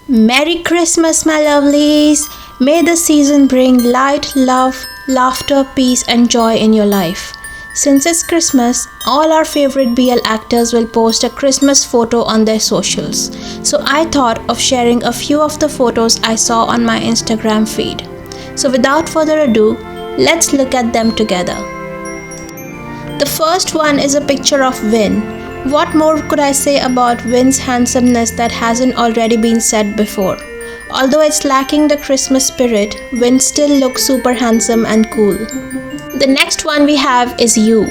Merry Christmas, my lovelies! May the season bring light, love, laughter, peace, and joy in your life. Since it's Christmas, all our favorite BL actors will post a Christmas photo on their socials. So I thought of sharing a few of the photos I saw on my Instagram feed. So without further ado, let's look at them together. The first one is a picture of Vin. What more could I say about Vin's handsomeness that hasn't already been said before? Although it's lacking the Christmas spirit, Vin still looks super handsome and cool. The next one we have is Yu.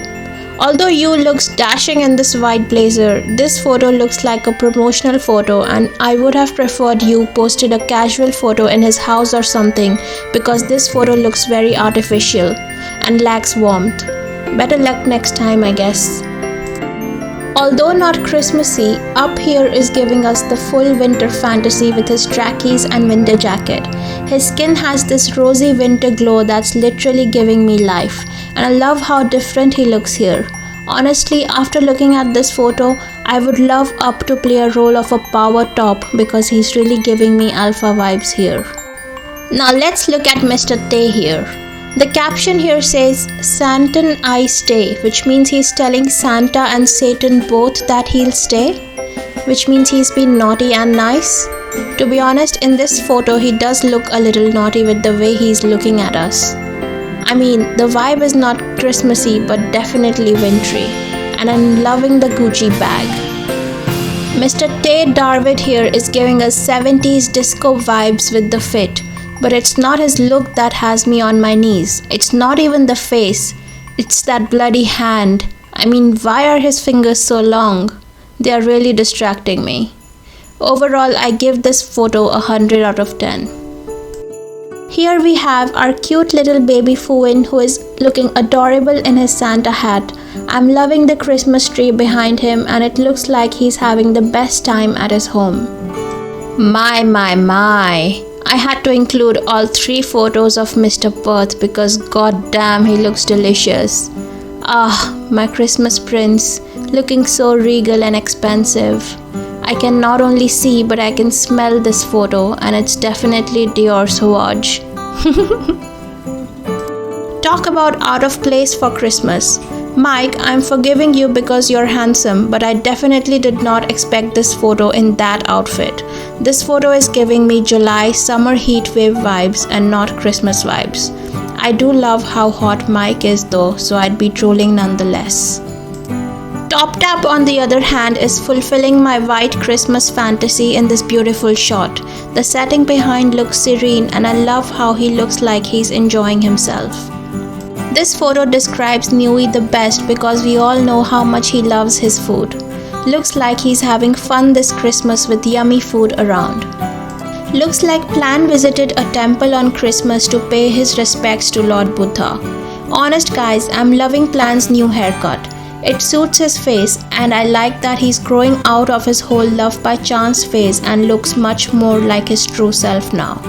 Although Yu looks dashing in this white blazer, this photo looks like a promotional photo and I would have preferred Yu posted a casual photo in his house or something because this photo looks very artificial and lacks warmth. Better luck next time, I guess. Although not Christmassy, Up here is giving us the full winter fantasy with his trackies and winter jacket. His skin has this rosy winter glow that's literally giving me life, and I love how different he looks here. Honestly, after looking at this photo, I would love Up to play a role of a power top because he's really giving me alpha vibes here. Now let's look at Mr. Tay here. The caption here says, Satan I stay, which means he's telling Santa and Satan both that he'll stay, which means he's been naughty and nice. To be honest, in this photo, he does look a little naughty with the way he's looking at us. I mean, the vibe is not Christmassy, but definitely wintry, and I'm loving the Gucci bag. Mr. Tay Darvid here is giving us 70s disco vibes with the fit. But it's not his look that has me on my knees. It's not even the face. It's that bloody hand. I mean, why are his fingers so long? They are really distracting me. Overall, I give this photo 100 out of 10. Here we have our cute little baby Fuin who is looking adorable in his Santa hat. I'm loving the Christmas tree behind him and it looks like he's having the best time at his home. My. I had to include all 3 photos of Mr. Perth because goddamn he looks delicious. Ah, my Christmas prince, looking so regal and expensive. I can not only see but I can smell this photo and it's definitely Dior Sauvage. Talk about out of place for Christmas. Mike, I'm forgiving you because you're handsome, but I definitely did not expect this photo in that outfit. This photo is giving me July summer heat wave vibes and not Christmas vibes. I do love how hot Mike is though, so I'd be trolling nonetheless. Top Tap on the other hand is fulfilling my white Christmas fantasy in this beautiful shot. The setting behind looks serene and I love how he looks like he's enjoying himself. This photo describes Nui the best because we all know how much he loves his food. Looks like he's having fun this Christmas with yummy food around. Looks like Plan visited a temple on Christmas to pay his respects to Lord Buddha. Honest guys, I'm loving Plan's new haircut. It suits his face and I like that he's growing out of his whole love by chance phase and looks much more like his true self now.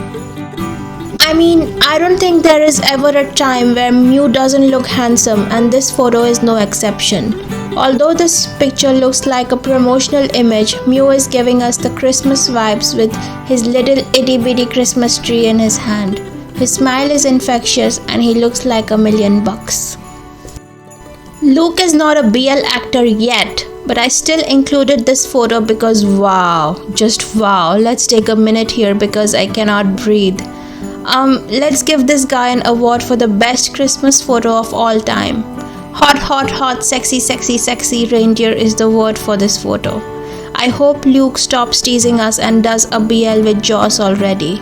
I mean, I don't think there is ever a time where Mew doesn't look handsome and this photo is no exception. Although this picture looks like a promotional image, Mew is giving us the Christmas vibes with his little itty bitty Christmas tree in his hand. His smile is infectious and he looks like $1,000,000. Luke is not a BL actor yet, but I still included this photo because wow, just wow. Let's take a minute here because I cannot breathe. Let's give this guy an award for the best Christmas photo of all time. Hot, sexy reindeer is the word for this photo. I hope Luke stops teasing us and does a BL with Joss already.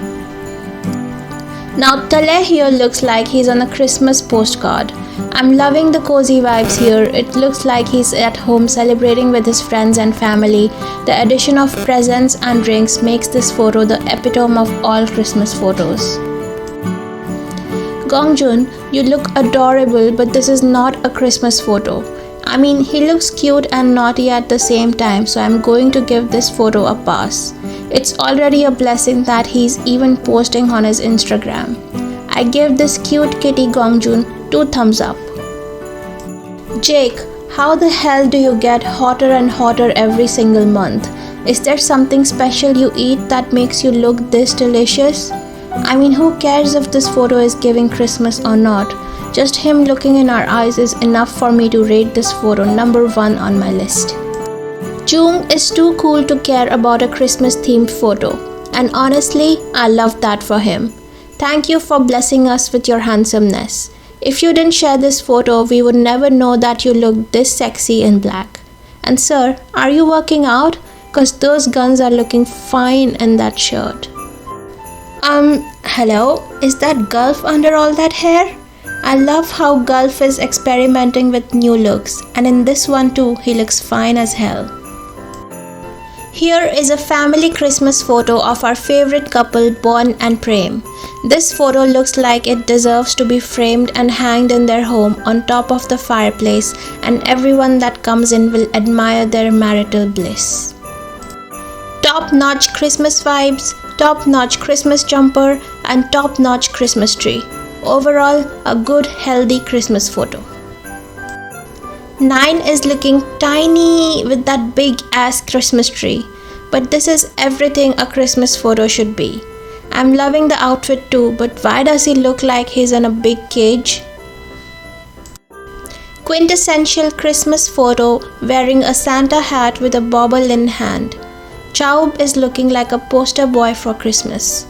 Now Tale here looks like he's on a Christmas postcard. I'm loving the cozy vibes here. It looks like he's at home celebrating with his friends and family. The addition of presents and drinks makes this photo the epitome of all Christmas photos. Gongjun, you look adorable, but this is not a Christmas photo. I mean, he looks cute and naughty at the same time, so I'm going to give this photo a pass. It's already a blessing that he's even posting on his Instagram. I give this cute kitty Gongjun 2 thumbs up. Jake, how the hell do you get hotter and hotter every single month? Is there something special you eat that makes you look this delicious? I mean, who cares if this photo is giving Christmas or not? Just him looking in our eyes is enough for me to rate this photo number 1 on my list. Jung is too cool to care about a Christmas themed photo, and honestly, I love that for him. Thank you for blessing us with your handsomeness. If you didn't share this photo, we would never know that you look this sexy in black. And sir, are you working out? Cause those guns are looking fine in that shirt. Hello? Is that Gulf under all that hair? I love how Gulf is experimenting with new looks, and in this one too, he looks fine as hell. Here is a family Christmas photo of our favorite couple, Bon and Prem. This photo looks like it deserves to be framed and hanged in their home on top of the fireplace, and everyone that comes in will admire their marital bliss. Top-notch Christmas vibes, top-notch Christmas jumper, and top-notch Christmas tree. Overall, a good, healthy Christmas photo. 9 is looking tiny with that big ass Christmas tree, but this is everything a Christmas photo should be. I'm loving the outfit too, but why does he look like he's in a big cage? Quintessential Christmas photo wearing a Santa hat with a bauble in hand. Chaub is looking like a poster boy for Christmas.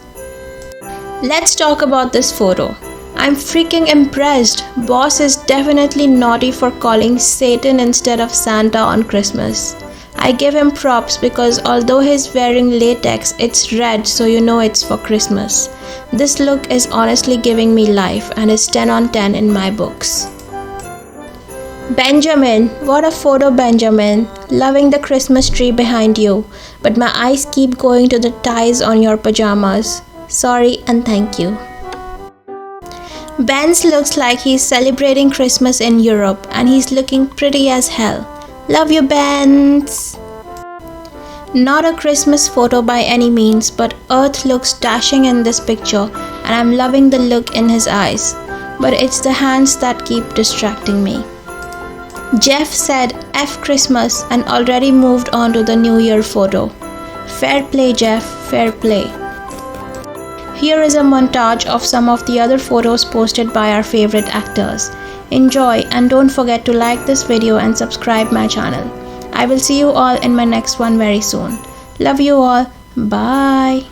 Let's talk about this photo. I'm freaking impressed. Boss is definitely naughty for calling Satan instead of Santa on Christmas. I give him props because although he's wearing latex, it's red, so you know it's for Christmas. This look is honestly giving me life and is 10 on 10 in my books. Benjamin, what a photo, Benjamin. Loving the Christmas tree behind you, but my eyes keep going to the ties on your pajamas. Sorry and thank you. Benz looks like he's celebrating Christmas in Europe, and he's looking pretty as hell. Love you, Benz! Not a Christmas photo by any means, but Earth looks dashing in this picture, and I'm loving the look in his eyes. But it's the hands that keep distracting me. Jeff said F Christmas and already moved on to the New Year photo. Fair play, Jeff, fair play. Here is a montage of some of the other photos posted by our favorite actors. Enjoy and don't forget to like this video and subscribe my channel. I will see you all in my next one very soon. Love you all. Bye.